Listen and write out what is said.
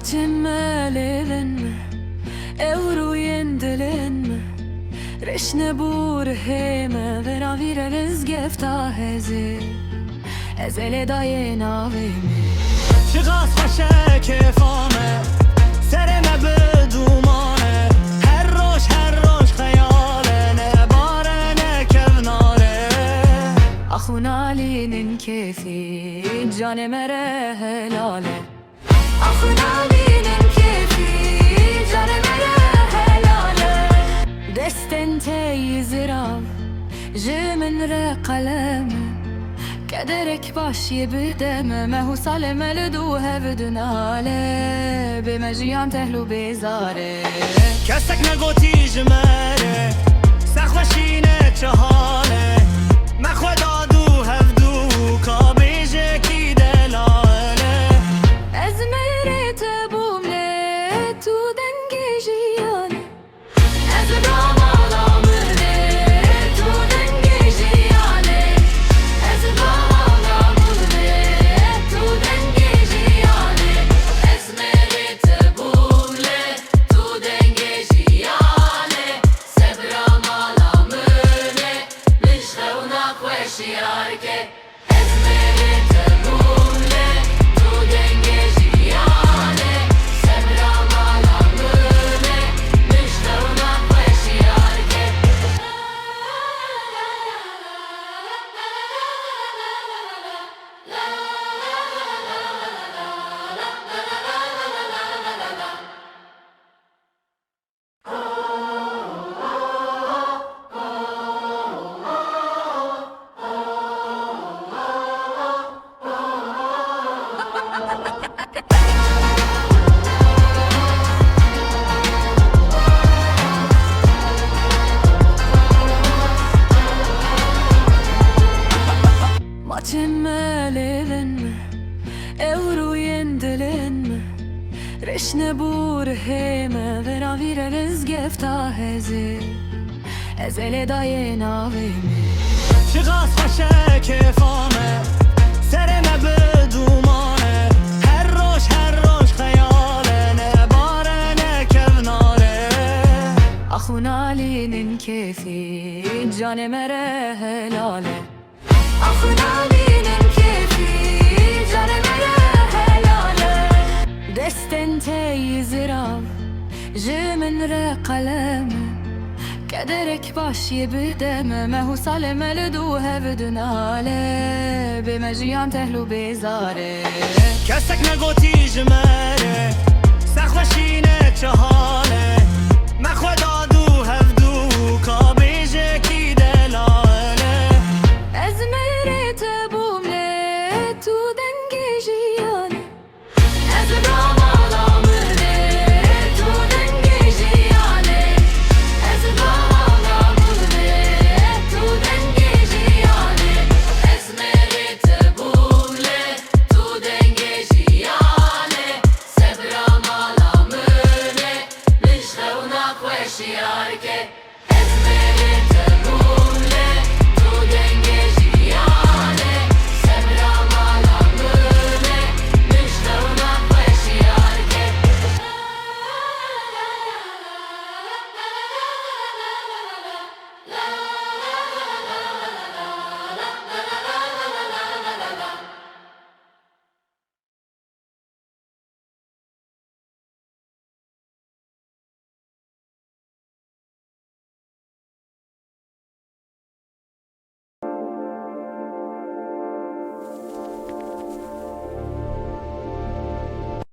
Maçinme levinme Euro yendelenme Reşne bur heme Vera vireliz gefta hezi Ezele daye navimi شغاس خوشه کفامه سرمه بدومانه هر روش خیاله نباره نکوناره Ahun Ali'nin keyfi Cane mere helale Ahun Ali'nin keyfi Cane mere helale Desten teyzirav Jimin re kalemi كدرك باش يبدا ما هو صالم لدو هفدن عليه بمجيان تهلو بزاره کسک نگوتی جمره سخوشینه چهاله مخودا دو هفدو کابیجه کی دلاله ازمرت بومله تو دنگی جیانه ازرام علامله تو دنگی جیانه ازرام علامله تو دنگی جیانه ازمرت بومله تو دنگی جیانه سبرام علامله مشخونا خوشیارکه ازمرت بومله تو دنگی جیانه سبرام علامله مشخونا خوشیارکه Maçinme levinme Euro yendelenme Reşne bur heme Vera vireliz gefta hezi Ezele daye navimi شغاس خوشه کفامه سرمه بدومانه هر روش خیاله نباره نکوناره Ahun Ali'nin keyfi Cane mere helale Ahun Ali'nin keyfi Cane mere helale Desten teyzirav Jimin re kalemi كدرك باش يبدا ما هو صالم لدو هفدن عليه بمجيان تهلو بزاره کسک نگوتی جمره سخوشینه چهاله مخودا دو هفدو کابیجه کی